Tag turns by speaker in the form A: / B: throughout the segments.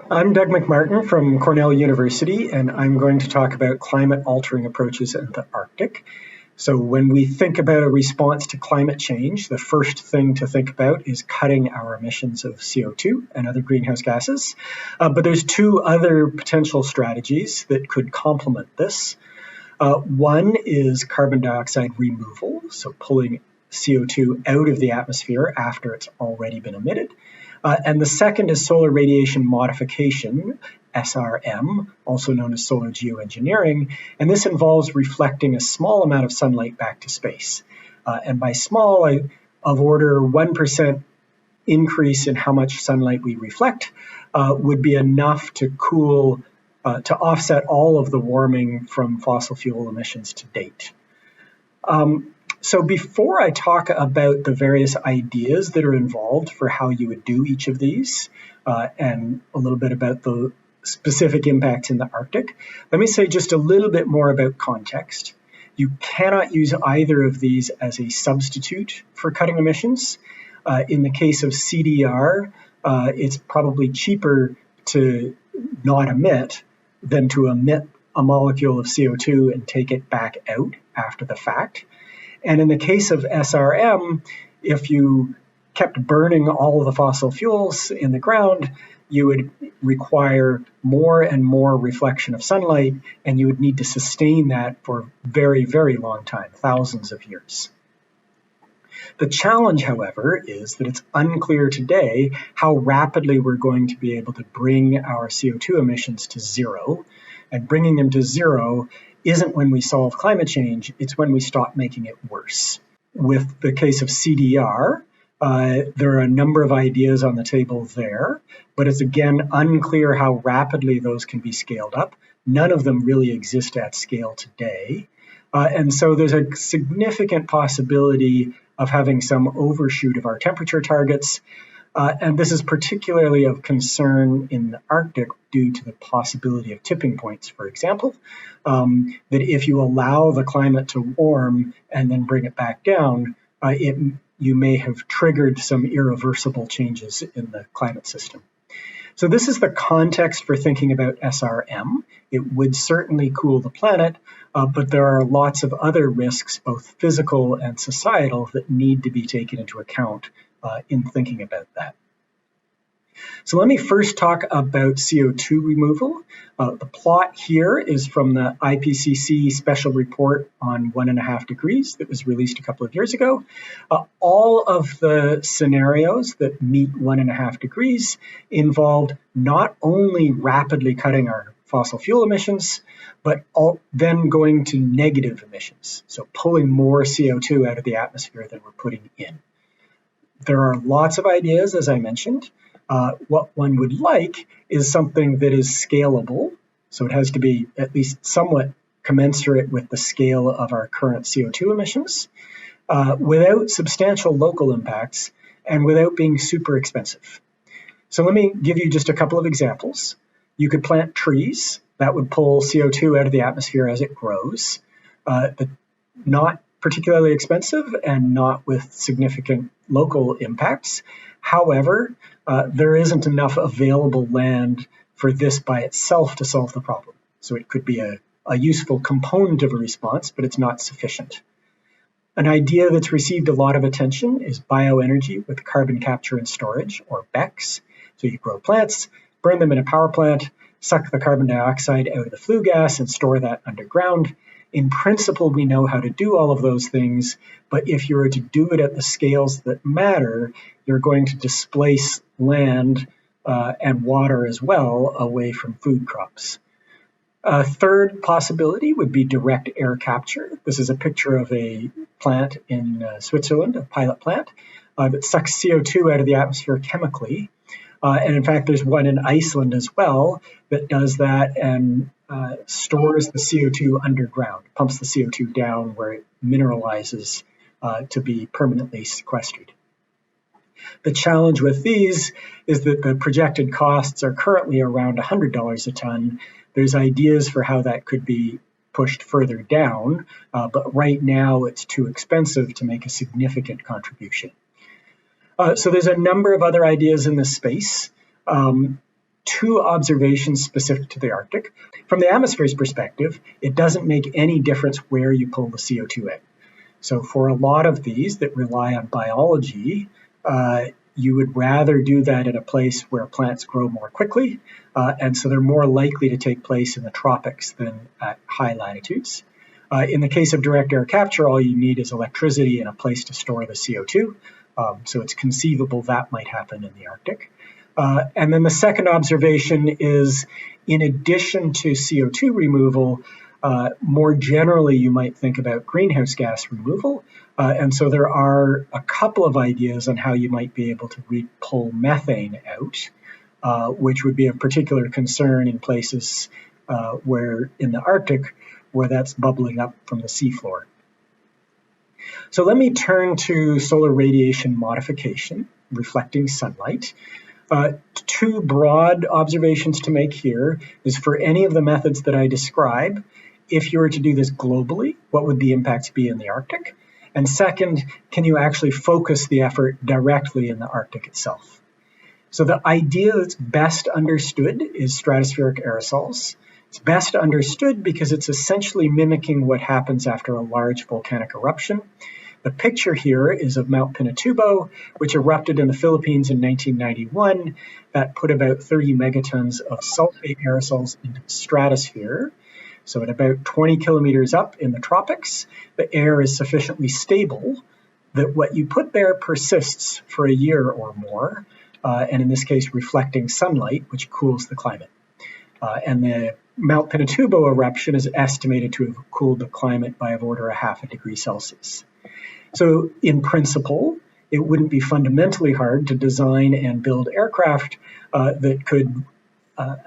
A: I'm Doug MacMartin from Cornell University, and I'm going to talk about climate-altering approaches in the Arctic. So when we think about a response to climate change, the first thing to think about is cutting our emissions of CO2 and other greenhouse gases. But there's two other potential strategies that could complement this. One is carbon dioxide removal, so pulling CO2 out of the atmosphere after it's already been emitted. And the second is solar radiation modification, SRM, also known as solar geoengineering, and this involves reflecting a small amount of sunlight back to space. And by small, of order 1% increase in how much sunlight we reflect would be enough to cool, to offset all of the warming from fossil fuel emissions to date. So before I talk about the various ideas that are involved for how you would do each of these, and a little bit about the specific impacts in the Arctic, let me say just a little bit more about context. You cannot use either of these as a substitute for cutting emissions. In the case of CDR, it's probably cheaper to not emit than to emit a molecule of CO2 and take it back out after the fact. And in the case of SRM, if you kept burning all of the fossil fuels in the ground, you would require more and more reflection of sunlight, and you would need to sustain that for a very, very long time, thousands of years. The challenge, however, is that it's unclear today how rapidly we're going to be able to bring our CO2 emissions to zero. And bringing them to zero isn't when we solve climate change, it's when we stop making it worse. With the case of CDR, there are a number of ideas on the table there, but it's again unclear how rapidly those can be scaled up. None of them really exist at scale today. And so there's a significant possibility of having some overshoot of our temperature targets. And this is particularly of concern in the Arctic due to the possibility of tipping points, for example, that if you allow the climate to warm and then bring it back down, you may have triggered some irreversible changes in the climate system. So this is the context for thinking about SRM. It would certainly cool the planet, but there are lots of other risks, both physical and societal, that need to be taken into account in thinking about that. So let me first talk about CO2 removal. The plot here is from the IPCC special report on 1.5 degrees that was released a couple of years ago. All of the scenarios that meet 1.5 degrees involved not only rapidly cutting our fossil fuel emissions, but then going to negative emissions, so pulling more CO2 out of the atmosphere than we're putting in. There are lots of ideas, as I mentioned. What one would like is something that is scalable, so it has to be at least somewhat commensurate with the scale of our current CO2 emissions, without substantial local impacts and without being super expensive. So let me give you just a couple of examples. You could plant trees that would pull CO2 out of the atmosphere as it grows, not particularly expensive and not with significant local impacts. However, there isn't enough available land for this by itself to solve the problem. So it could be a useful component of a response, but it's not sufficient. An idea that's received a lot of attention is bioenergy with carbon capture and storage, or BECCS. So you grow plants, burn them in a power plant, suck the carbon dioxide out of the flue gas and store that underground. In principle, we know how to do all of those things, but if you were to do it at the scales that matter, you're going to displace land and water as well away from food crops. A third possibility would be direct air capture. This is a picture of a plant in Switzerland, a pilot plant, that sucks CO2 out of the atmosphere chemically. And in fact, there's one in Iceland as well that does that and stores the CO2 underground, pumps the CO2 down where it mineralizes to be permanently sequestered. The challenge with these is that the projected costs are currently around $100 a ton. There's ideas for how that could be pushed further down, but right now it's too expensive to make a significant contribution. So there's a number of other ideas in this space. 2 observations specific to the Arctic. From the atmosphere's perspective, it doesn't make any difference where you pull the CO2 in. So for a lot of these that rely on biology, you would rather do that in a place where plants grow more quickly, and so they're more likely to take place in the tropics than at high latitudes. In the case of direct air capture, all you need is electricity and a place to store the CO2, so it's conceivable that might happen in the Arctic. And then the second observation is, in addition to CO2 removal, more generally you might think about greenhouse gas removal. And so there are a couple of ideas on how you might be able to pull methane out, which would be of particular concern in places where in the Arctic, where that's bubbling up from the seafloor. So let me turn to solar radiation modification, reflecting sunlight. 2 broad observations to make here is, for any of the methods that I describe, if you were to do this globally, what would the impacts be in the Arctic? And second, can you actually focus the effort directly in the Arctic itself? So the idea that's best understood is stratospheric aerosols. It's best understood because it's essentially mimicking what happens after a large volcanic eruption. The picture here is of Mount Pinatubo, which erupted in the Philippines in 1991. That put about 30 megatons of sulfate aerosols into the stratosphere. So at about 20 kilometers up in the tropics, the air is sufficiently stable that what you put there persists for a year or more, and in this case reflecting sunlight, which cools the climate. And the Mount Pinatubo eruption is estimated to have cooled the climate by of order of 0.5 degree Celsius. So in principle, it wouldn't be fundamentally hard to design and build aircraft that could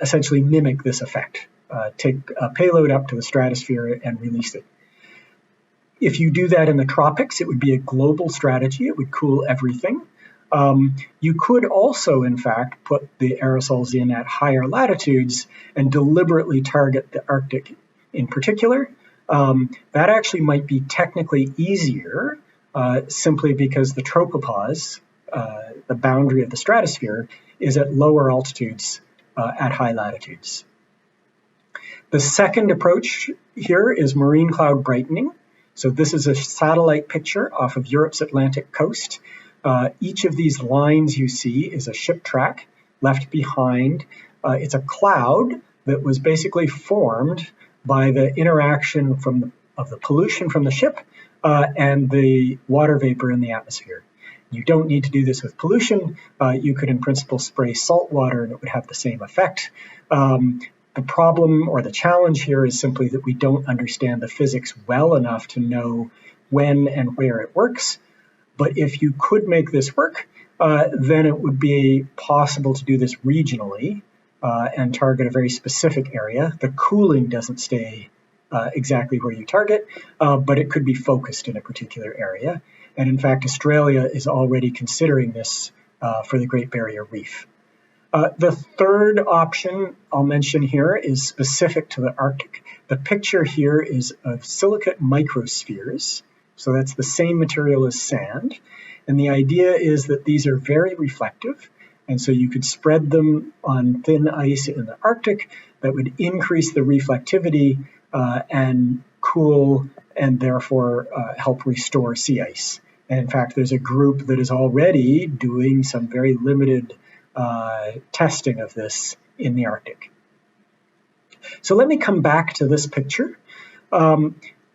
A: essentially mimic this effect. Take a payload up to the stratosphere and release it. If you do that in the tropics, it would be a global strategy. It would cool everything. You could also, in fact, put the aerosols in at higher latitudes and deliberately target the Arctic in particular. That actually might be technically easier simply because the tropopause, the boundary of the stratosphere, is at lower altitudes at high latitudes. The second approach here is marine cloud brightening. So this is a satellite picture off of Europe's Atlantic coast. Each of these lines you see is a ship track left behind. It's a cloud that was basically formed by the interaction of the pollution from the ship and the water vapor in the atmosphere. You don't need to do this with pollution. You could, in principle, spray salt water and it would have the same effect. The problem or the challenge here is simply that we don't understand the physics well enough to know when and where it works. But if you could make this work, then it would be possible to do this regionally and target a very specific area. The cooling doesn't stay exactly where you target, but it could be focused in a particular area. And in fact, Australia is already considering this for the Great Barrier Reef. The third option I'll mention here is specific to the Arctic. The picture here is of silicate microspheres. So that's the same material as sand. And the idea is that these are very reflective. And so you could spread them on thin ice in the Arctic that would increase the reflectivity and cool and therefore help restore sea ice. And in fact, there's a group that is already doing some very limited testing of this in the Arctic. So let me come back to this picture.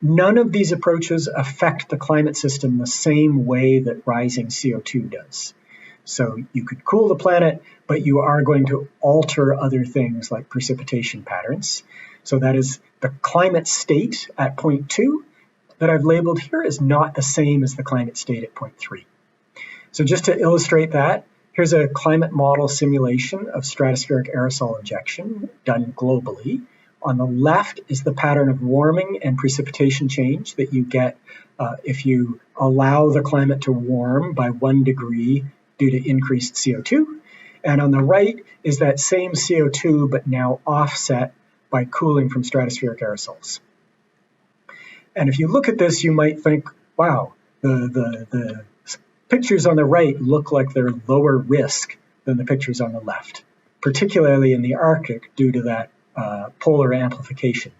A: None of these approaches affect the climate system the same way that rising CO2 does. So you could cool the planet, but you are going to alter other things like precipitation patterns. So that is the climate state at point 2 that I've labeled here is not the same as the climate state at point 3. So just to illustrate that, here's a climate model simulation of stratospheric aerosol injection done globally. On the left is the pattern of warming and precipitation change that you get if you allow the climate to warm by 1 degree due to increased CO2. And on the right is that same CO2, but now offset by cooling from stratospheric aerosols. And if you look at this, you might think, wow, the pictures on the right look like they're lower risk than the pictures on the left. particularly in the Arctic due to that polar amplification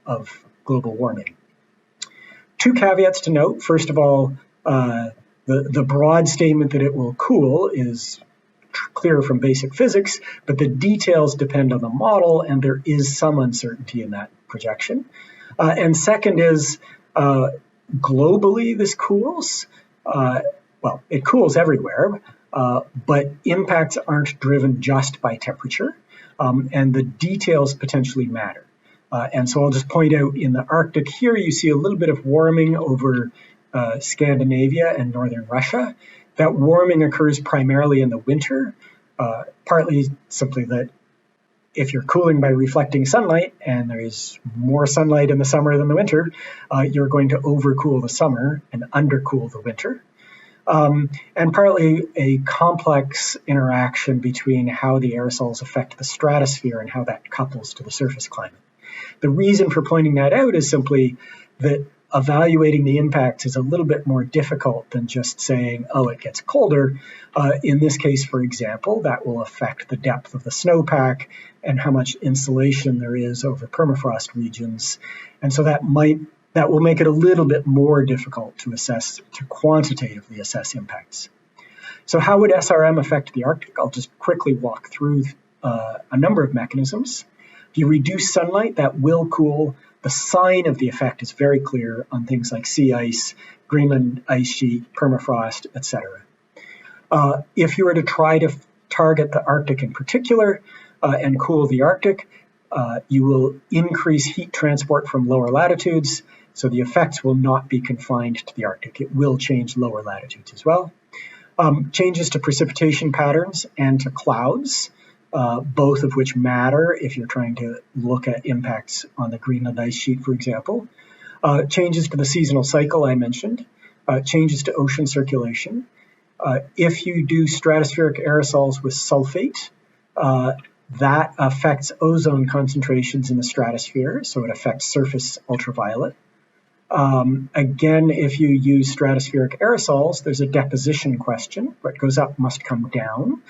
A: of global warming. Two caveats to note. First of all, the broad statement that it will cool is clear from basic physics, but the details depend on the model, and there is some uncertainty in that projection. And second is, globally this cools. Well, it cools everywhere, but impacts aren't driven just by temperature, and the details potentially matter. And so I'll just point out in the Arctic here, you see a little bit of warming over Scandinavia and northern Russia. That warming occurs primarily in the winter, partly simply that if you're cooling by reflecting sunlight and there is more sunlight in the summer than the winter, you're going to overcool the summer and undercool the winter. And partly a complex interaction between how the aerosols affect the stratosphere and how that couples to the surface climate. The reason for pointing that out is simply that evaluating the impacts is a little bit more difficult than just saying, oh, it gets colder. In this case, for example, that will affect the depth of the snowpack and how much insulation there is over permafrost regions. And so that will make it a little bit more difficult to assess, to quantitatively assess impacts. So how would SRM affect the Arctic? I'll just quickly walk through a number of mechanisms. If you reduce sunlight, that will cool. The sign of the effect is very clear on things like sea ice, Greenland ice sheet, permafrost, etc. If you were to try to target the Arctic in particular and cool the Arctic, you will increase heat transport from lower latitudes, so the effects will not be confined to the Arctic. It will change lower latitudes as well. Changes to precipitation patterns and to clouds, both of which matter if you're trying to look at impacts on the Greenland ice sheet, for example. Changes to the seasonal cycle I mentioned. Changes to ocean circulation. If you do stratospheric aerosols with sulfate, that affects ozone concentrations in the stratosphere, so it affects surface ultraviolet. Again, if you use stratospheric aerosols, there's a deposition question. What goes up must come down.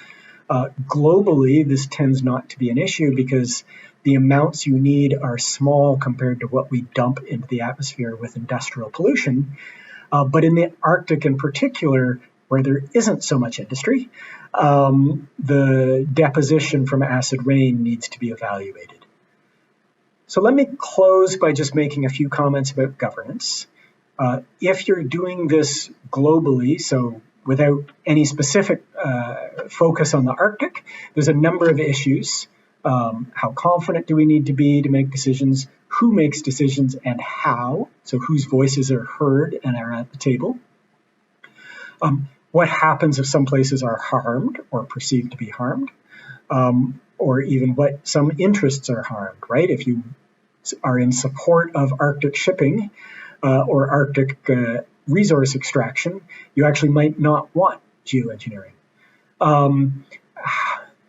A: Globally, this tends not to be an issue because the amounts you need are small compared to what we dump into the atmosphere with industrial pollution. But in the Arctic in particular, where there isn't so much industry, the deposition from acid rain needs to be evaluated. So let me close by just making a few comments about governance. If you're doing this globally, so without any specific focus on the Arctic, there's a number of issues. How confident do we need to be to make decisions? Who makes decisions and how? So whose voices are heard and are at the table? What happens if some places are harmed or perceived to be harmed? Or even what some interests are harmed, right? If you are in support of Arctic shipping or Arctic resource extraction, you actually might not want geoengineering.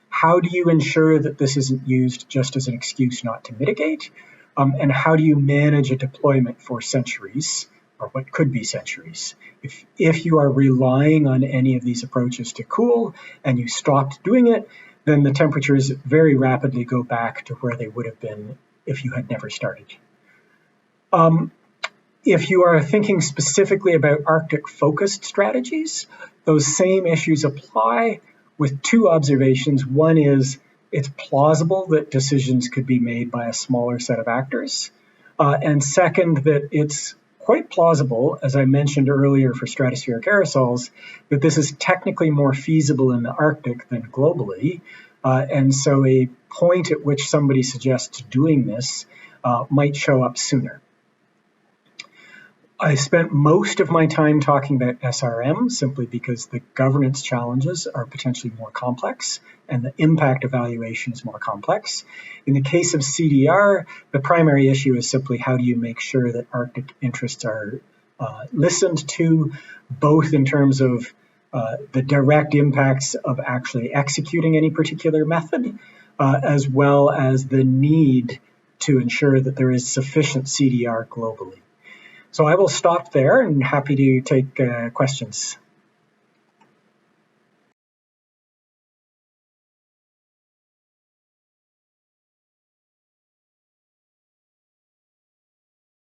A: How do you ensure that this isn't used just as an excuse not to mitigate? And how do you manage a deployment for centuries, or what could be centuries? If you are relying on any of these approaches to cool and you stopped doing it, then the temperatures very rapidly go back to where they would have been if you had never started. If you are thinking specifically about Arctic-focused strategies, those same issues apply with two observations. One is it's plausible that decisions could be made by a smaller set of actors. And second, that it's quite plausible, as I mentioned earlier for stratospheric aerosols, that this is technically more feasible in the Arctic than globally. And so a point at which somebody suggests doing this might show up sooner. I spent most of my time talking about SRM simply because the governance challenges are potentially more complex and the impact evaluation is more complex. In the case of CDR, the primary issue is simply how do you make sure that Arctic interests are listened to, both in terms of the direct impacts of actually executing any particular method, as well as the need to ensure that there is sufficient CDR globally. So I will stop there and happy to take questions.